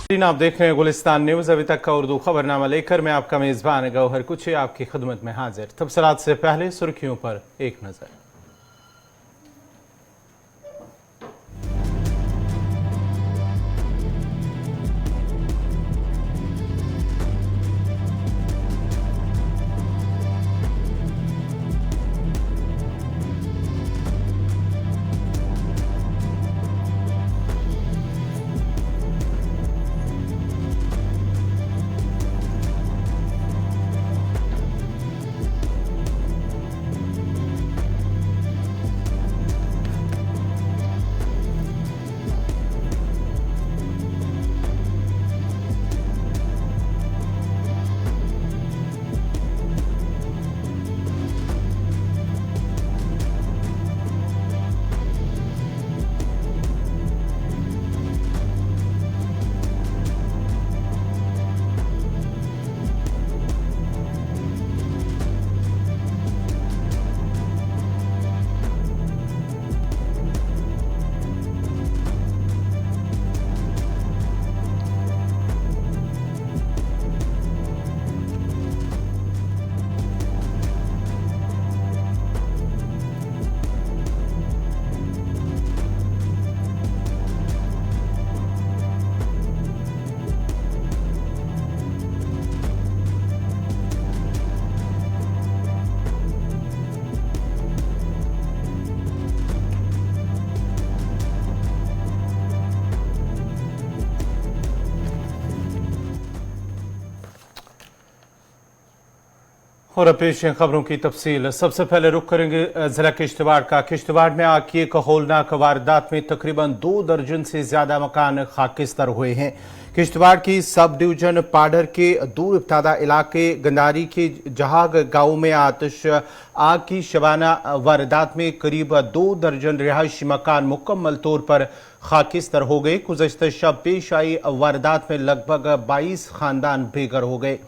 आप देख रहे हैं गुलिस्तान न्यूज। अभी तक का उर्दू खबरनामा लेकर मैं आपका मेजबान गौहर कुछ आपकी खिदमत में हाजिर। तफसीलात से पहले सुर्खियों पर एक नजर। और अब पेश है खबरों की तफसील। सबसे पहले रुख करेंगे जिला किश्तवाड़ का। किश्तवाड़ में आग की एक होलनाक वारदात में तकरीबन 2 दर्जन से ज्यादा मकान खाकिस्तर हुए हैं। किश्तवाड़ की सब डिवीजन पाडर के दूर इब्तदा इलाके गंदारी के जहाग गांव में आतिश आग की शबाना वारदात में करीब 2 दर्जन रिहायशी मकान मुकम्मल तौर पर खाकिस्तर हो गए। गुज़श्ता शब पेश आई वारदात में लगभग 22 खानदान बेघर हो गए।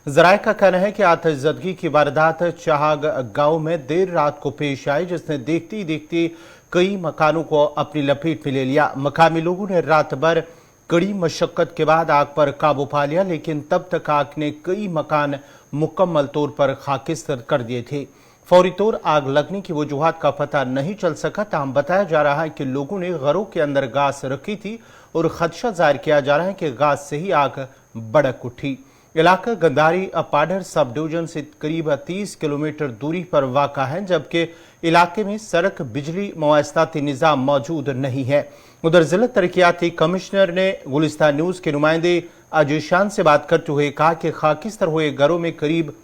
जराये का कहना है कि आतिशज़दगी की वारदात चहाग गांव में देर रात को पेश आई, जिसने देखती देखती कई मकानों को अपनी लपेट में ले लिया। मकामी लोगों ने रात भर कड़ी मशक्कत के बाद आग पर काबू पा लिया, लेकिन तब तक आग ने कई मकान मुकम्मल तौर पर खाकिस्तर कर दिए थे। फौरी तौर आग लगने की वजूहात का पता नहीं चल सका। ताहम बताया जा रहा है कि लोगों ने घरों के अंदर गैस रखी थी और खदशा जाहिर किया जा रहा है कि गैस से ही आग भड़क उठी। इलाका गंदारी पाडर सब डिवीजन से करीब 30 किलोमीटर दूरी पर वाक़ा है, जबकि इलाके में सड़क, बिजली, मवासलाती निज़ाम मौजूद नहीं है। उधर जिला तरक्याती कमिश्नर ने गुलिस्तान न्यूज़ के नुमाइंदे अजीशान से बात करते हुए कहा कि खाकिस्तर हुए घरों में करीब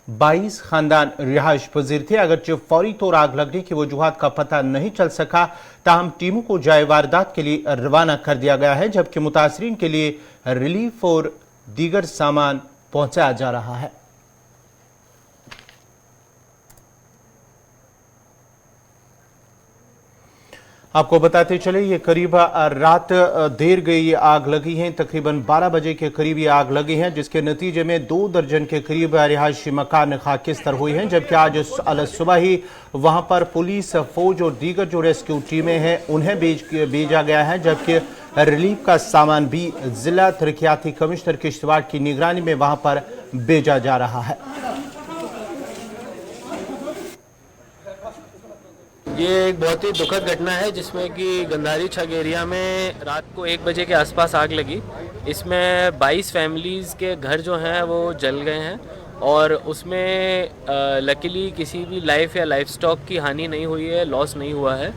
22 खानदान रिहाइश पजीर थे। अगरचे फौरी तौर आग लगने की वजूहात का पता नहीं चल सका, ताहम टीमों को जाए वारदात के लिए रवाना कर दिया गया है, जबकि मुतासरीन के लिए रिलीफ और दीगर सामान पहुंचाया जा रहा है। आपको बताते चले ये करीब रात देर गई ये आग लगी है। तकरीबन 12 बजे के करीब ये आग लगी है, जिसके नतीजे में 2 दर्जन के करीब रिहायशी मकान खाकिस्तर हुए हैं, जबकि आज सुबह ही वहां पर पुलिस, फौज और दीगर जो रेस्क्यू टीमें हैं उन्हें भेजा गया है, जबकि रिलीफ का सामान भी जिला तरक्याती कमिश्नर किश्तवाड़ की निगरानी में वहां पर भेजा जा रहा है। ये एक बहुत ही दुखद घटना है, जिसमें कि गंदारी छग एरिया में रात को 1 बजे के आसपास आग लगी। इसमें 22 फैमिलीज़ के घर जो हैं वो जल गए हैं और उसमें लकीली किसी भी लाइफ या लाइफ स्टॉक की हानि नहीं हुई है, लॉस नहीं हुआ है।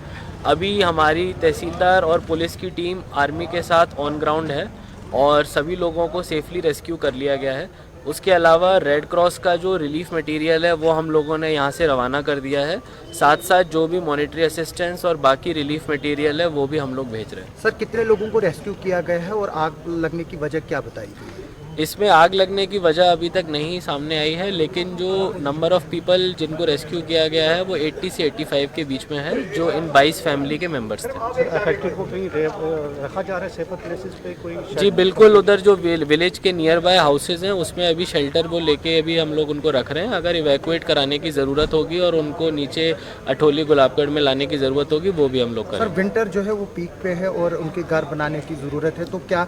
अभी हमारी तहसीलदार और पुलिस की टीम आर्मी के साथ ऑन ग्राउंड है और सभी लोगों को सेफली रेस्क्यू कर लिया गया है। उसके अलावा रेड क्रॉस का जो रिलीफ मटेरियल है वो हम लोगों ने यहाँ से रवाना कर दिया है। साथ साथ जो भी मॉनेटरी असिस्टेंस और बाकी रिलीफ मटेरियल है वो भी हम लोग भेज रहे हैं। सर, कितने लोगों को रेस्क्यू किया गया है और आग लगने की वजह क्या बताई गई? इसमें आग लगने की वजह अभी तक नहीं सामने आई है, लेकिन जो नंबर ऑफ पीपल जिनको रेस्क्यू किया गया है वो 80 से 85 के बीच में है, जो इन 22 फैमिली के मेंबर्स थे। अफेक्टेड को कहीं रखा जा रहा है सेफर प्लेसेस पे कोई? जी बिल्कुल, उधर जो विलेज के नियर बाय हाउसेज हैं उसमें अभी शेल्टर वो लेके अभी हम लोग उनको रख रहे हैं। अगर इवैक्यूएट कराने की ज़रूरत होगी और उनको नीचे अठोली गुलाबगढ़ में लाने की ज़रूरत होगी वो भी हम लोग करेंगे। सर विंटर जो है वो पीक पे है और उनके घर बनाने की ज़रूरत है, तो क्या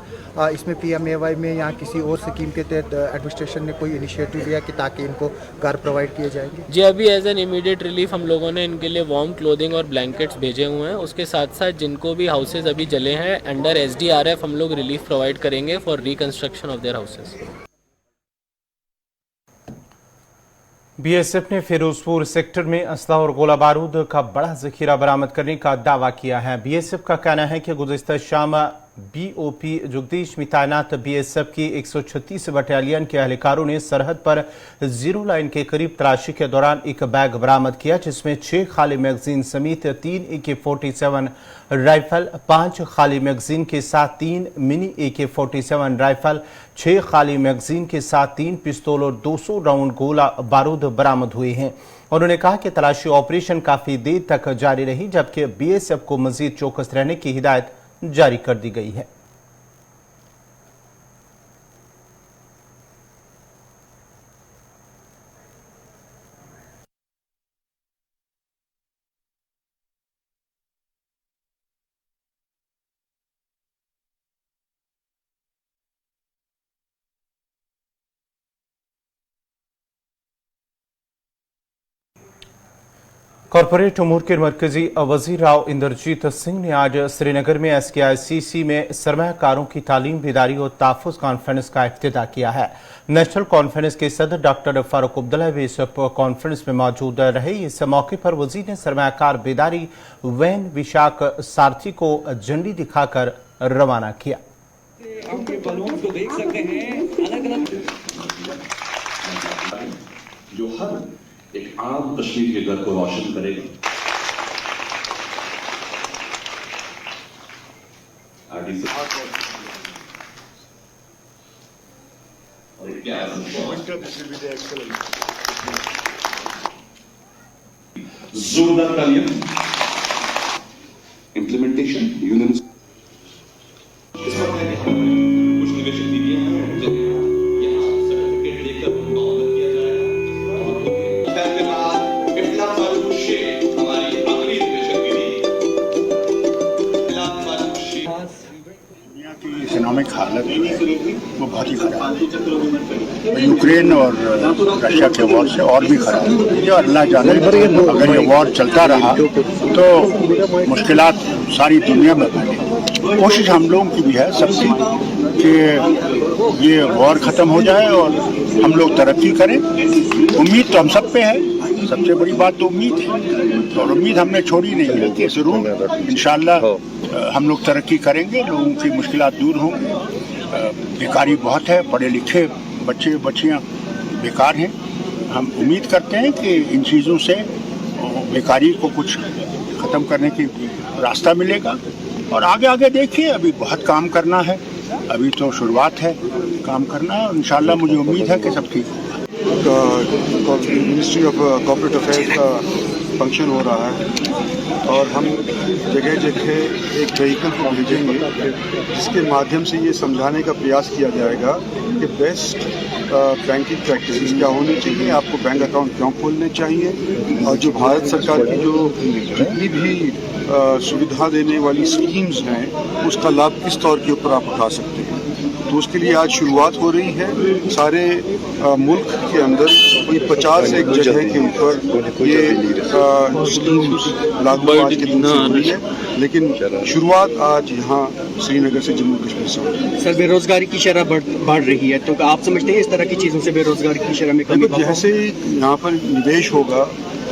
इसमें PMAY में या किसी और स्कीम के तहत एडमिनिस्ट्रेशन ने कोई इनिशिएटिव लिया कि ताकि इनको घर प्रोवाइड किए जाएंगे? जी अभी एज एन इमीडिएट रिलीफ हम लोगों ने इनके लिए वार्म क्लोथिंग और ब्लैंकेट्स भेजे हुए हैं। उसके साथ साथ जिनको भी हाउसेज अभी जले हैं अंडर SDRF हम लोग रिलीफ प्रोवाइड करेंगे for reconstruction of their houses. BSF ने फिरोजपुर सेक्टर में असला और गोला बारूद का बड़ा जखीरा बरामद करने का दावा किया है। BSF का कहना है कि गुज़िश्ता शाम BOP जुगदीश में तैनात BSF की 136 बटालियन के एहलकारों ने सरहद पर जीरो लाइन के करीब तलाशी के दौरान एक बैग बरामद किया, जिसमें 6 खाली मैगजीन समेत 3 AK-47 राइफल, 5 खाली मैगजीन के साथ 3 मिनी AK-47 राइफल, 6 खाली मैगजीन के साथ 3 पिस्तौल और 200 राउंड गोला बारूद बरामद हुए हैं। उन्होंने कहा कि तलाशी ऑपरेशन काफी देर तक जारी रही, जबकि BSF को मजीद चौकस रहने की हिदायत जारी कर दी गई है। कॉरपोरेट उमूर के मरकजी वजीर राव इंद्रजीत सिंह ने आज श्रीनगर में SKICC में सरमायाकारों की तालीम, बेदारी और तहफ़्फ़ुज़ कॉन्फ्रेंस का इफ्तिताह किया है। नेशनल कॉन्फ्रेंस के सदर डॉक्टर फारूक अब्दुल्ला भी इस कॉन्फ्रेंस में मौजूद रहे। इस मौके पर वजीर ने सरमायाकार बेदारी वैन विशाख सारथी को झंडी दिखाकर रवाना किया। आपके बलून को देख सकते हैं अलग-अलग जो हर एक आम कश्मीर के घर को रोशन करेगा। जोरदार तालियां। इम्प्लीमेंटेशन यूनियन कुछ निवेशक दीजिए यहाँ सर्टिफिकेट देकर उनका ऑनर किया जाएगा। हमारी अगली निवेशक दुनिया की इकोनॉमिक हालत वो बहुत ही खराब है। यूक्रेन और रशिया के वॉर से और भी खराब है। ये अल्लाह जाने, अगर ये वॉर चलता रहा तो मुश्किलात सारी दुनिया में बने। कोशिश हम लोगों की भी है सबकी कि ये वॉर ख़त्म हो जाए और हम लोग तरक्की करें। उम्मीद तो हम सब पे है, सबसे बड़ी बात तो उम्मीद है और उम्मीद हमने छोड़ी नहीं है कि ज़रूर इंशाअल्लाह हम लोग तरक्की करेंगे, लोगों की मुश्किलात दूर होंगी। बेकारी बहुत है, पढ़े लिखे बच्चे बच्चियाँ बेकार हैं। हम उम्मीद करते हैं कि इन चीज़ों से बेकारी को कुछ ख़त्म करने की रास्ता मिलेगा और आगे आगे देखिए, अभी बहुत काम करना है, अभी तो शुरुआत है काम करना है। इंशाअल्लाह मुझे उम्मीद है कि सब ठीक होगा। मिनिस्ट्री ऑफ कॉर्पोरेट अफेयर्स का फंक्शन हो रहा है और हम जगह जगह एक व्हीकल को भेजेंगे जिसके माध्यम से ये समझाने का प्रयास किया जाएगा कि बेस्ट बैंकिंग प्रैक्टिसेस क्या होनी चाहिए, आपको बैंक अकाउंट क्यों खोलने चाहिए और जो भारत सरकार की जो जितनी भी सुविधा देने वाली स्कीम्स हैं उसका लाभ किस तौर के ऊपर आप उठा सकते हैं। तो उसके लिए आज शुरुआत हो रही है। सारे मुल्क के अंदर कोई 50 एक जगह के ऊपर ये स्कीम्स लागू आज के दिन से हो रही है, लेकिन शुरुआत आज यहाँ श्रीनगर से जम्मू कश्मीर से हो रही है। सर, बेरोजगारी की शरह बढ़ रही है, तो आप समझते हैं इस तरह की चीज़ों से बेरोजगारी की शरह में कमी? जैसे यहाँ पर निवेश होगा,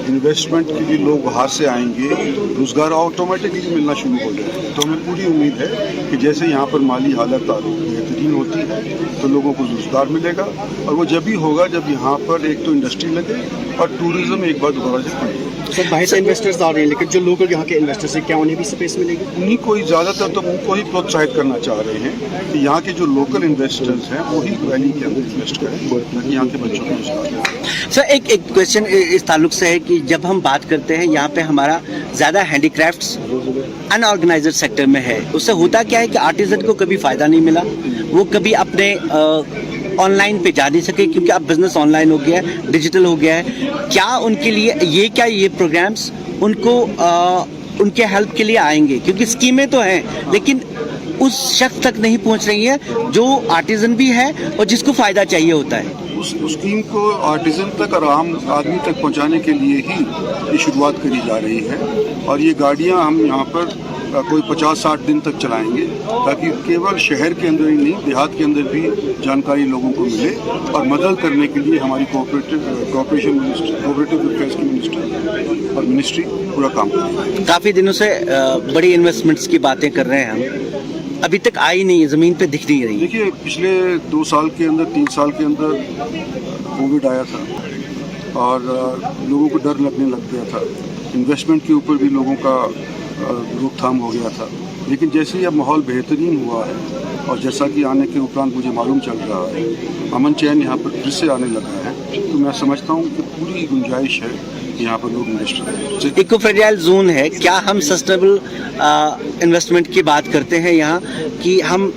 इन्वेस्टमेंट के लिए लोग बाहर से आएंगे, रोजगार ऑटोमेटिकली मिलना शुरू हो जाएगा। तो हमें पूरी उम्मीद है कि जैसे यहाँ पर माली हालत बेहतरीन होती है तो लोगों को रोजगार मिलेगा और वो जब भी होगा जब यहाँ पर एक तो इंडस्ट्री लगे और टूरिज्म एक बार दोबारा से खुलेगा। सर बाहर से इन्वेस्टर्स आ रहे हैं, लेकिन जो लोकल यहाँ के इन्वेस्टर्स हैं क्या उन्हें भी स्पेस मिलेगी? उन्हीं को ही ज़्यादातर तो उनको ही प्रोत्साहित करना चाह रहे हैं कि यहाँ के जो लोकल इन्वेस्टर्स हैं वही वैली के अंदर इन्वेस्ट करें ताकि यहाँ के बच्चों को रोजगार मिले। सर एक क्वेश्चन इस ताल्लुक से है कि जब हम बात करते हैं यहाँ पे हमारा ज़्यादा हैंडीक्राफ्ट्स अनऑर्गेनाइज्ड सेक्टर में है, उससे होता क्या है कि आर्टिजन को कभी फ़ायदा नहीं मिला, वो कभी अपने ऑनलाइन पे जा नहीं सके क्योंकि अब बिजनेस ऑनलाइन हो गया है, डिजिटल हो गया है। क्या उनके लिए ये प्रोग्राम्स उनको उनके हेल्प के लिए आएंगे? क्योंकि स्कीमें तो हैं लेकिन उस शख्स तक नहीं पहुंच रही है जो आर्टिजन भी है और जिसको फ़ायदा चाहिए होता है। उस स्कीम को आर्टिजन तक और आम आदमी तक पहुँचाने के लिए ही ये शुरुआत करी जा रही है और ये गाड़ियाँ हम यहाँ पर कोई 50-60 दिन तक चलाएंगे ताकि केवल शहर के अंदर ही नहीं देहात के अंदर भी जानकारी लोगों को मिले और मदद करने के लिए हमारी कोऑपरेटिव अफेयर्स की मिनिस्टर और मिनिस्ट्री पूरा काम करेगी। काफ़ी दिनों से बड़ी इन्वेस्टमेंट्स की बातें कर रहे हैं हम, अभी तक आई नहीं है, ज़मीन पे दिख नहीं रही। देखिए पिछले 2 साल के अंदर 3 साल के अंदर कोविड आया था और लोगों को डर लगने लग गया था, इन्वेस्टमेंट के ऊपर भी लोगों का रोकथाम हो गया था। लेकिन जैसे ही अब माहौल बेहतरीन हुआ है और जैसा कि आने के उपरांत मुझे मालूम चल रहा है अमन चैन यहाँ पर फिर से आने लगा है, तो मैं समझता हूँ कि पूरी गुंजाइश है कि यहाँ पर लोग इन्वेस्ट करें। इको फ्रेजाइल जोन है, क्या हम सस्टेनेबल इन्वेस्टमेंट की बात करते हैं यहाँ कि हम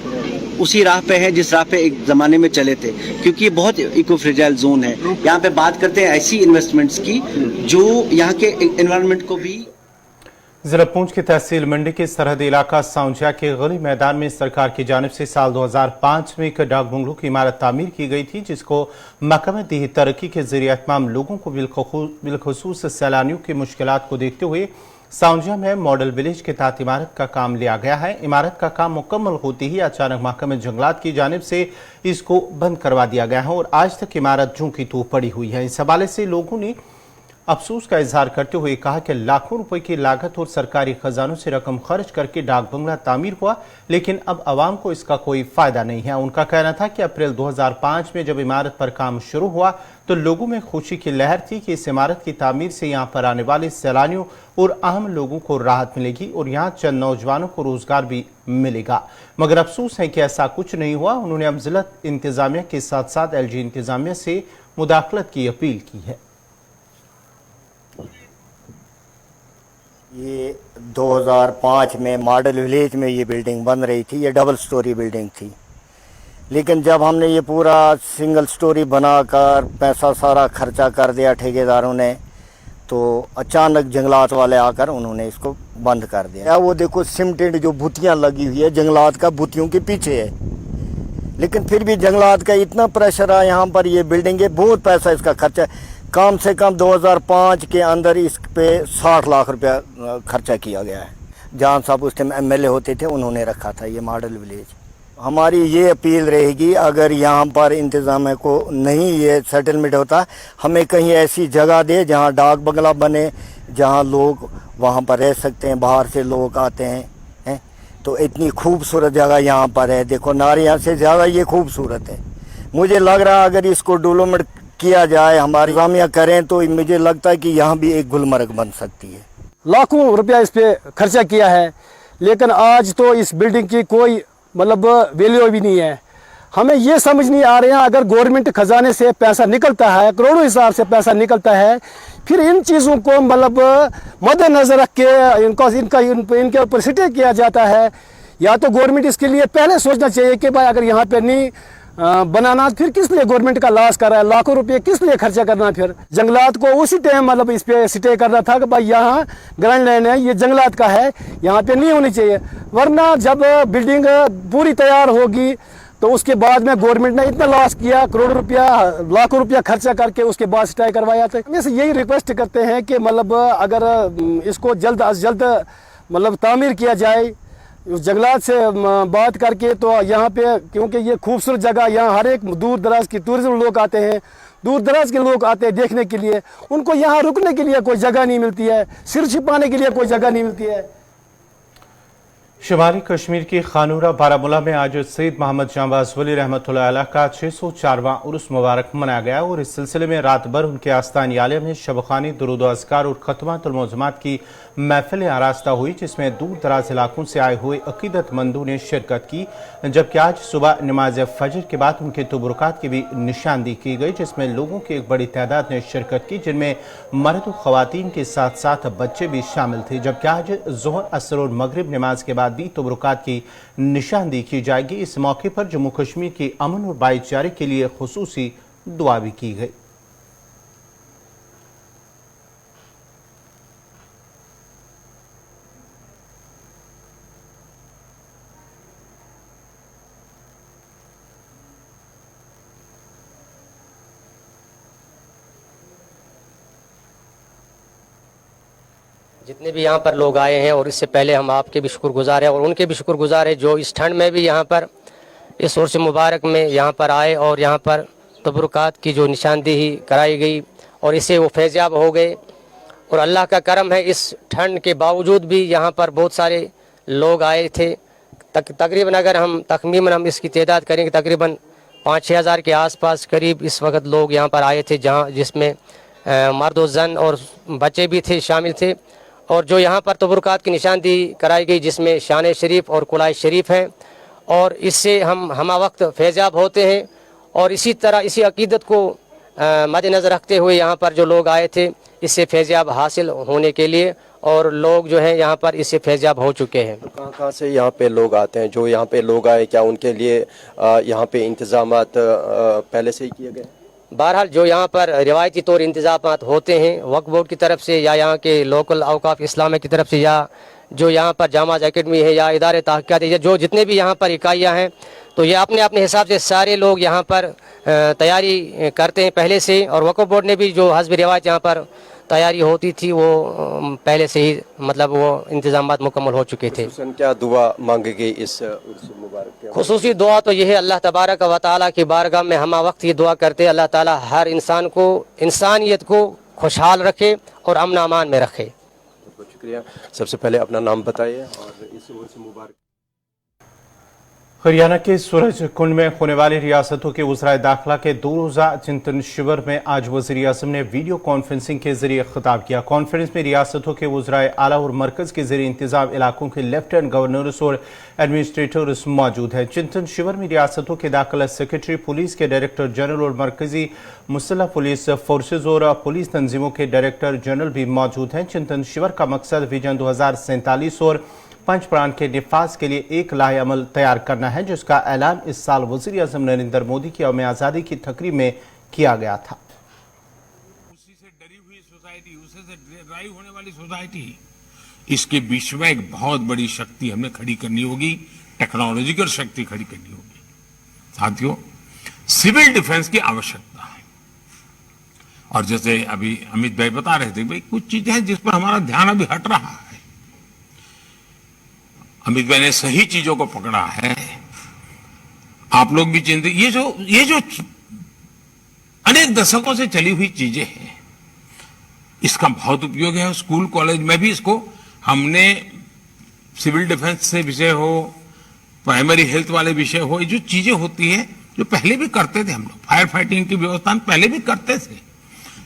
उसी राह पे हैं जिस राह पे एक ज़माने में चले थे? क्योंकि ये बहुत इको फ्रेजाइल जोन है, यहाँ पे बात करते हैं ऐसी इन्वेस्टमेंट्स की जो यहाँ के एनवायरनमेंट को भी। जिला पूंछ की तहसील मंडी के सरहदी इलाका साउंजिया के गली मैदान में सरकार की जानिब से साल 2005 में एक डाक बंगलों की इमारत तामीर की गई थी, जिसको महकमे देही तरक्की के जरिए तमाम लोगों को बिलखसूस सैलानियों की मुश्किलात को देखते हुए साउंजिया में मॉडल विलेज के तहत इमारत का काम लिया गया है। इमारत का काम मुकम्मल होते ही अचानक महकमे जंगलात की जानिब से इसको बंद करवा दिया गया है और आज तक इमारत जूं की तू पड़ी हुई है। इस हवाले से लोगों ने अफसोस का इजहार करते हुए कहा कि लाखों रुपए की लागत और सरकारी खजानों से रकम खर्च करके डाक बंगला तामीर हुआ, लेकिन अब आवाम को इसका कोई फायदा नहीं है। उनका कहना था कि अप्रैल 2005 में जब इमारत पर काम शुरू हुआ तो लोगों में खुशी की लहर थी कि इस इमारत की तामीर से यहाँ पर आने वाले सैलानियों और आम लोगों को राहत मिलेगी और यहाँ चंद नौजवानों को रोजगार भी मिलेगा, मगर अफसोस है कि ऐसा कुछ नहीं हुआ। उन्होंने अब जिला इंतजामिया के साथ साथ LG इंतजामिया से मुदाखलत की अपील की है। ये 2005 में मॉडल विलेज में ये बिल्डिंग बन रही थी, ये डबल स्टोरी बिल्डिंग थी, लेकिन जब हमने ये पूरा सिंगल स्टोरी बनाकर पैसा सारा खर्चा कर दिया ठेकेदारों ने, तो अचानक जंगलात वाले आकर उन्होंने इसको बंद कर दिया। वो देखो सीमेंटेड जो बुतियाँ लगी हुई है जंगलात का बुतियों के पीछे है, लेकिन फिर भी जंगलात का इतना प्रेशर है यहाँ पर, ये बिल्डिंग बहुत पैसा इसका खर्चा, कम से कम 2005 के अंदर इस पे 60 लाख रुपया खर्चा किया गया है। जहां साहब उस टाइम MLA होते थे उन्होंने रखा था ये मॉडल विलेज। हमारी ये अपील रहेगी, अगर यहाँ पर इंतजाम को नहीं ये सेटलमेंट होता, हमें कहीं ऐसी जगह दे जहाँ डाक बंगला बने, जहाँ लोग वहाँ पर रह सकते हैं, बाहर से लोग आते हैं, तो इतनी खूबसूरत जगह यहाँ पर है। देखो नारियाँ से ज़्यादा ये खूबसूरत है। मुझे लग रहा है अगर इसको डेवलपमेंट किया जाए, हमारी इंतजामिया करें, तो मुझे लगता है कि यहाँ भी एक गुलमर्ग बन सकती है। लाखों रुपया इस पे खर्चा किया है, लेकिन आज तो इस बिल्डिंग की कोई मतलब वैल्यू भी नहीं है। हमें ये समझ नहीं आ रहा है, अगर गवर्नमेंट खजाने से पैसा निकलता है, करोड़ों हिसाब से पैसा निकलता है, फिर इन चीज़ों को मतलब मद्देनजर रख के इनके ऊपर स्टे किया जाता है। या तो गवर्नमेंट इसके लिए पहले सोचना चाहिए कि भाई अगर यहाँ पे नहीं बनाना, फिर किस लिए गवर्नमेंट का लॉस कर रहा है, लाखों रुपए किस लिए खर्चा करना। फिर जंगलात को उसी टाइम मतलब इस पे स्टे करना था कि भाई यहाँ ग्रैंड लैंड है, ये जंगलात का है, यहाँ पे नहीं होनी चाहिए। वरना जब बिल्डिंग पूरी तैयार होगी तो उसके बाद में गवर्नमेंट ने इतना लॉस किया, करोड़ों रुपया लाखों रुपया खर्चा करके उसके बाद स्टे करवाया। तो हम यही रिक्वेस्ट करते हैं कि मतलब अगर इसको जल्द अज जल्द मतलब तामीर किया जाए, उस जंगलात से बात करके, तो यहाँ पे क्योंकि ये खूबसूरत जगह, यहाँ हर एक दूर दराज की टूरिज्म लोग आते हैं, दूर दराज के लोग आते हैं देखने के लिए, उनको यहाँ रुकने के लिए कोई जगह नहीं मिलती है, सिर छिपाने के लिए कोई जगह नहीं मिलती है। शुमाली कश्मीर की खानूरा बारामूला में आज सैयद मोहम्मद जांबाज वली रहमतुल्लाह अलैह का 604वां उर्स मुबारक मनाया गया और इस सिलसिले में रात भर उनके आस्तान आलिया में शब-ए-खानी, दुरूद व अज़कार और खतमातुल मौज़ूमात की महफिल आरास्ता हुई, जिसमें दूर दराज इलाकों से आए हुए अकीदतमंदों ने शिरकत की। जबकि आज सुबह नमाज फजर के बाद उनके तबरुकात की भी निशानदी की गई, जिसमें लोगों की एक बड़ी तादाद ने शिरकत की, जिनमें मर्द और ख़वातीन के साथ साथ बच्चे भी शामिल थे। जबकि आज ज़ोहर, असर और मगरिब नमाज के बाद भी तबरुकात की निशानदी की जाएगी। इस मौके पर जम्मू कश्मीर की अमन और भाईचारे के लिए खुसूसी दुआ भी की गई। जितने भी यहाँ पर लोग आए हैं और इससे पहले हम आपके भी शुक्रगुजार हैं और उनके भी शुक्रगुजार हैं जो इस ठंड में भी यहाँ पर इस उर्स मुबारक में यहाँ पर आए और यहाँ पर तबरुकात की जो निशानदेही कराई गई और इससे वो फैज़याब हो गए। और अल्लाह का करम है, इस ठंड के बावजूद भी यहाँ पर बहुत सारे लोग आए थे। तकरीबन अगर हम तखमीनन हम इसकी तादाद करेंगे तकरीबन 5-6 हज़ार के आसपास करीब इस वक्त लोग यहाँ पर आए थे, जहाँ जिसमें मर्द और जन और बच्चे भी थे शामिल थे। और जो यहाँ पर तबरुकात की निशानदेही कराई गई, जिसमें शान शरीफ और कुलाए शरीफ हैं, और इससे हम वक्त फैज़याब होते हैं। और इसी तरह इसी अकीदत को मद्देनज़र रखते हुए यहाँ पर जो लोग आए थे, इससे फैज़याब हासिल होने के लिए, और लोग जो हैं यहाँ पर इससे फैज़याब हो चुके हैं। कहाँ से यहाँ पे लोग आते हैं? जो यहाँ पे लोग आए, क्या उनके लिए यहाँ पे इंतज़ामात पहले से ही किए गए? बहरहाल जो यहाँ पर रिवायती तौर इंतज़ामात होते हैं वक्फ बोर्ड की तरफ से या यहाँ के लोकल औकाफ इस्लामिया की तरफ से, या जो यहाँ पर जामाज एकेडमी है या इदारे तहक़ीक़ात या जो जितने भी यहाँ पर इकाइयाँ हैं, तो ये अपने अपने हिसाब से सारे लोग यहाँ पर तैयारी करते हैं पहले से। और वक्फ बोर्ड ने भी जो हस्ब रिवायत यहाँ पर तैयारी होती थी वो पहले से ही मतलब वो इंतज़ामात मुकम्मल हो चुके थे। क्या दुआ मांगी गई इस उर्स मुबारक के? खुसूसी दुआ तो यह है, अल्लाह तबारक व तआला की बारगाह में हम वक्त ये दुआ करते हैं, अल्लाह ताला हर इंसान को, इंसानियत को खुशहाल रखे और अमन अमान में रखे। बहुत शुक्रिया। सबसे पहले अपना नाम बताइए और इस उर्स मुबारक। हरियाणा के सूरज कुंड में होने वाली रियासतों के वज़राए दाखिला के 2 रोज़ा चिंतन शिविर में आज वज़ीर आज़म ने वीडियो कॉन्फ्रेंसिंग के जरिए खिताब किया। कॉन्फ्रेंस में रियासतों के वज़राए आला और मरकज़ के ज़रिए इंतज़ाम इलाकों के लेफ्टिनेंट गवर्नर्स और एडमिनिस्ट्रेटर्स मौजूद हैं। चिंतन शिविर में रियासतों के दाखिला सेक्रेटरी, पुलिस के डायरेक्टर जनरल और मरकज़ी मुसल्लह पुलिस फोर्सेज और पुलिस तंजीमों के डायरेक्टर जनरल भी मौजूद हैं। चिंतन शिविर का मकसद विजन 2047 और पंच प्राण के निफाज के लिए एक लाहे अमल तैयार करना है, जिसका ऐलान इस साल वज़ीर आज़म नरेंद्र मोदी की यौम आज़ादी की तकरीब में किया गया था। उसी से डरी हुई सोसाइटी, उसी से ड्राइव होने वाली सोसाइटी, इसके बीच में एक बहुत बड़ी शक्ति हमें खड़ी करनी होगी, टेक्नोलॉजिकल शक्ति खड़ी करनी होगी। साथियों, सिविल डिफेंस की आवश्यकता है। और जैसे अभी अमित भाई बता रहे थे, भाई कुछ चीजें हैं जिस पर हमारा ध्यान अभी हट रहा है। अमित भाई ने सही चीजों को पकड़ा है। आप लोग भी चिंतित, ये जो अनेक दशकों से चली हुई चीजें हैं, इसका बहुत उपयोग है। स्कूल कॉलेज में भी इसको हमने सिविल डिफेंस से विषय हो, प्राइमरी हेल्थ वाले विषय हो, ये जो चीजें होती हैं जो पहले भी करते थे हम लोग, फायर फाइटिंग की व्यवस्था पहले भी करते थे,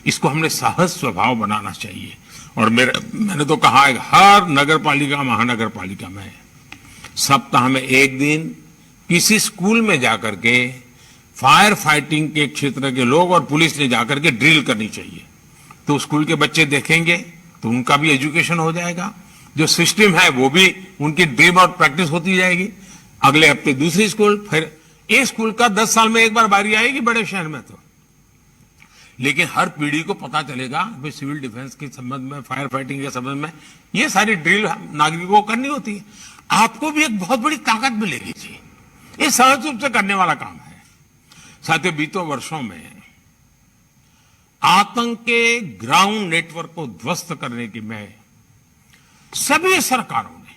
इसको हमने साहस स्वभाव बनाना चाहिए। और मैंने तो कहा है, हर नगर पालिका, महानगर पालिका में सप्ताह में एक दिन किसी स्कूल में जाकर के फायर फाइटिंग के क्षेत्र के लोग और पुलिस ने जाकर के ड्रिल करनी चाहिए। तो स्कूल के बच्चे देखेंगे तो उनका भी एजुकेशन हो जाएगा, जो सिस्टम है वो भी उनकी ड्रिल और प्रैक्टिस होती जाएगी। अगले हफ्ते दूसरी स्कूल, फिर एक स्कूल का 10 साल में एक बार बारी आएगी बड़े शहर में तो। लेकिन हर पीढ़ी को पता चलेगा भाई सिविल डिफेंस के संबंध में, फायर फाइटिंग के संबंध में ये सारी ड्रिल नागरिकों को करनी होती है। आपको भी एक बहुत बड़ी ताकत मिलेगी जी, ये सहज रूप से करने वाला काम है। साथियों, बीते वर्षों में आतंक के ग्राउंड नेटवर्क को ध्वस्त करने की में सभी सरकारों ने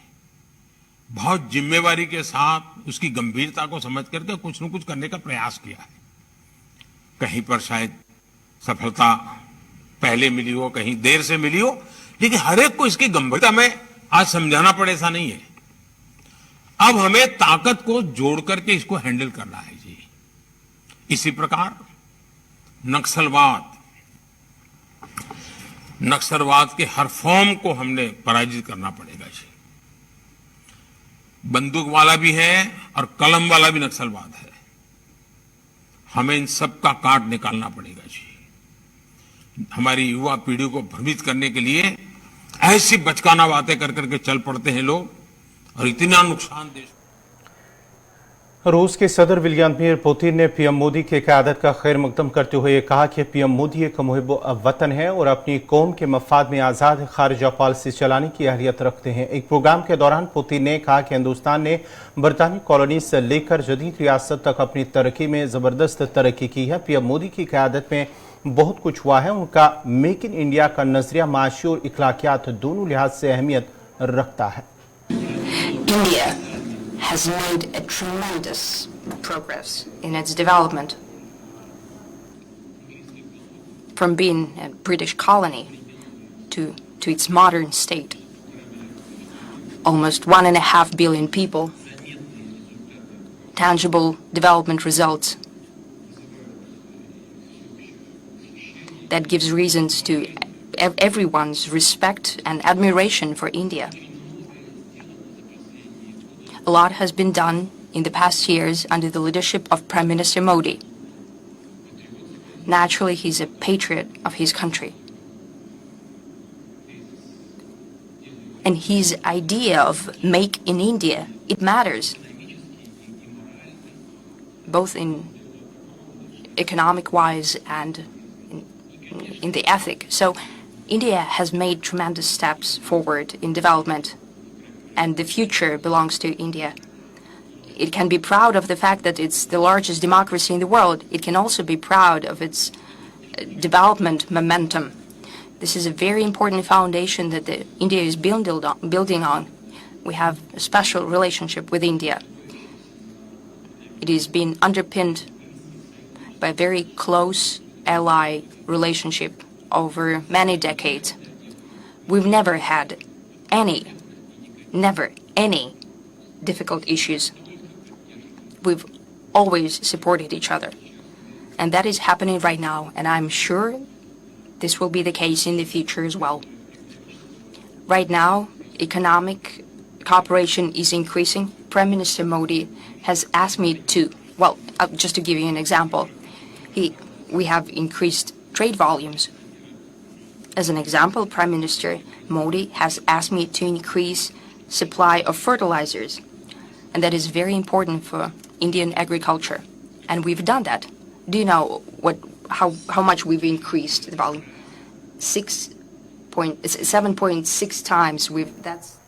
बहुत जिम्मेवारी के साथ उसकी गंभीरता को समझ करके कुछ न कुछ करने का प्रयास किया है। कहीं पर शायद सफलता पहले मिली हो, कहीं देर से मिली हो, लेकिन हर एक को इसकी गंभीरता में आज समझाना पड़े ऐसा नहीं है। अब हमें ताकत को जोड़ करके इसको हैंडल करना है जी। इसी प्रकार नक्सलवाद के हर फॉर्म को हमने पराजित करना पड़ेगा जी। बंदूक वाला भी है और कलम वाला भी नक्सलवाद है। हमें इन सब का काट निकालना पड़ेगा जी। हमारी युवा पीढ़ी को भ्रमित करने के लिए ऐसी बचकाना बातें कर करके चल पड़ते हैं लोग और इतना नुकसान देश। रूस के सदर व्लादिमीर पुतिन ने पीएम मोदी की क़यादत का खैर मकदम करते हुए कहा कि पीएम मोदी एक मुहिब वतन है और अपनी कौम के मफाद में आज़ाद खारजा पॉलिसी चलाने की अहलियत रखते हैं। एक प्रोग्राम के दौरान पुतिन ने कहा कि हिंदुस्तान ने बरतानी कॉलोनी से लेकर जदीद रियासत तक अपनी तरक्की में ज़बरदस्त तरक्की की है। पीएम मोदी की क़यादत में बहुत कुछ हुआ है। उनका मेक इन इंडिया का नजरिया माशी और इखलाकियात दोनों लिहाज से अहमियत रखता है। India has made a tremendous progress in its development. From being a British colony to its modern state. Almost 1.5 billion people, tangible development results. That gives reasons to everyone's respect and admiration for India. A lot has been done in the past years under the leadership of Prime Minister Modi. Naturally, he's a patriot of his country. And his idea of make in India, it matters. Both in economic-wise and in the ethic. So India has made tremendous steps forward in development, and the future belongs to India. It can be proud of the fact that it's the largest democracy in the world. It can also be proud of its development momentum. This is a very important foundation that India is building on. We have a special relationship with India. It has been underpinned by a very close ally relationship over many decades. We've never had any difficult issues. We've always supported each other. And that is happening right now, and I'm sure this will be the case in the future as well. Right now, economic cooperation is increasing. Prime Minister Modi has asked me to, well, just to give you an example, we have increased trade volumes. As an example, Prime Minister Modi has asked me to increase supply of fertilizers, and that is very important for Indian agriculture, and we've done that. Do you know how much we've increased the volume? 7.6 times. That's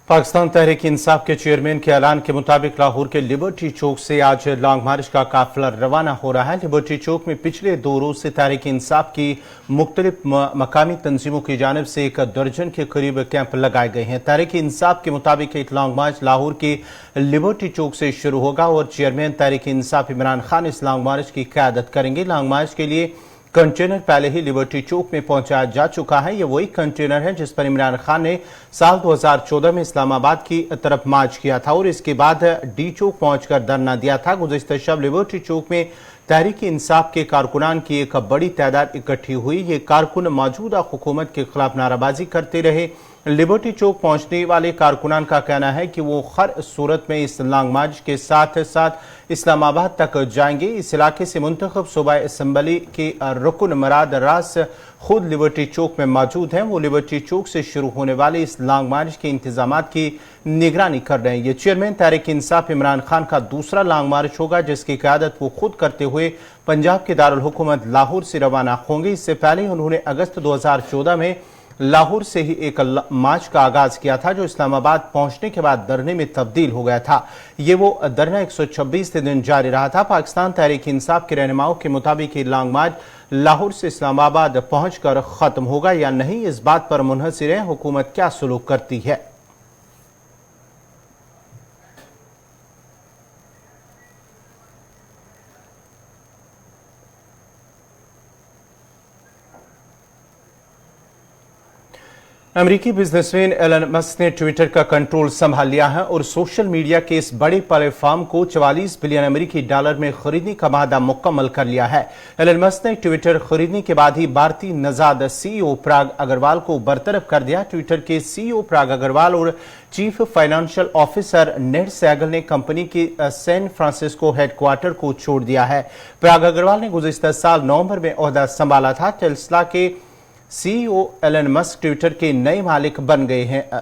Pakistan Tehreek Insaf के chairman के ऐलान के मुताबिक लाहौर के liberty चौक से आज long मार्च का काफिला रवाना हो रहा है। लिबर्टी चौक में पिछले 2 रोज से तहरीक इंसाफ की मुख्तलिफ मकामी तंजीमों की जानिब से 1 दर्जन के करीब कैंप लगाए गए हैं। तहरीक इंसाफ के मुताबिक एक लॉन्ग मार्च लाहौर के लिबर्टी चौक से शुरू होगा और चेयरमैन तहरीक इंसाफ इमरान खान इस लॉन्ग मार्च की क़यादत करेंगे। लॉन्ग मार्च के लिए कंटेनर पहले ही लिबर्टी चौक में पहुंचाया जा चुका है। यह वही कंटेनर है जिस पर इमरान खान ने साल 2014 में इस्लामाबाद की तरफ मार्च किया था और इसके बाद डी चौक पहुंचकर धरना दिया था। गुज़िश्ता शब लिबर्टी चौक में तहरीक इंसाफ के कारकुनान की एक बड़ी तादाद इकट्ठी हुई। ये कारकुन मौजूदा हुकूमत के खिलाफ नाराबाजी करते रहे। लिबर्टी चौक पहुंचने वाले कारकुनान का कहना है कि वो हर सूरत में इस लॉन्ग मार्च के साथ साथ इस्लामाबाद तक जाएंगे। इस इलाके से मुंतखब सूबा असम्बली के रुकन मराद रास खुद लिबर्टी चौक में मौजूद हैं। वो लिबर्टी चौक से शुरू होने वाले इस लॉन्ग मार्च के इंतजामात की निगरानी कर रहे हैं। ये चेयरमैन तहरीक इंसाफ इमरान खान का दूसरा लॉन्ग मार्च होगा जिसकी क़यादत वो खुद करते हुए पंजाब के दारुल हुकूमत लाहौर से रवाना होंगे। इससे पहले उन्होंने अगस्त 2014 में लाहौर से ही एक मार्च का आगाज किया था जो इस्लामाबाद पहुंचने के बाद धरने में तब्दील हो गया था। ये वो धरना 126 दिन जारी रहा था। पाकिस्तान तहरीक इंसाफ के रहनुमाओं के मुताबिक ये लॉन्ग मार्च लाहौर से इस्लामाबाद पहुंचकर खत्म होगा या नहीं, इस बात पर मुनहसिर है हुकूमत क्या सलूक करती है। अमेरिकी बिजनेसमैन एलन मस्क ने ट्विटर का कंट्रोल संभाल लिया है और सोशल मीडिया के इस बड़े प्लेटफॉर्म को 44 बिलियन अमेरिकी डॉलर में खरीदने का वादा मुकम्मल कर लिया है। एलन मस्क ने ट्विटर खरीदने के बाद ही भारतीय नजाद सीईओ पराग अग्रवाल को बरतरफ कर दिया। ट्विटर के सीईओ पराग अग्रवाल और चीफ फाइनेंशियल ऑफिसर नेड सैगल ने कंपनी के सैन फ्रांसिस्को हेडक्वार्टर को छोड़ दिया है। पराग अग्रवाल ने गुज़िश्ता साल नवंबर में ओहदा संभाला था। टेस्ला के सीईओ एलन मस्क ट्विटर के नए मालिक बन गए हैं।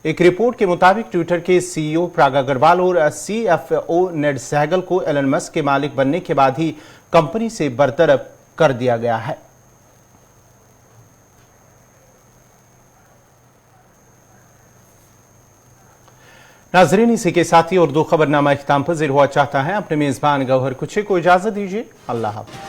एक रिपोर्ट के मुताबिक ट्विटर के सीईओ पराग अग्रवाल और सीएफओ नेड सहगल को एलन मस्क के मालिक बनने के बाद ही कंपनी से बरतरफ कर दिया गया है। नाजरीन, इसी के साथ ही उर्दू खबरनामा इख्तिताम पज़ीर हुआ चाहता है। अपने मेजबान गौहर कुछे को इजाजत दीजिए। अल्लाह हाफ़िज़।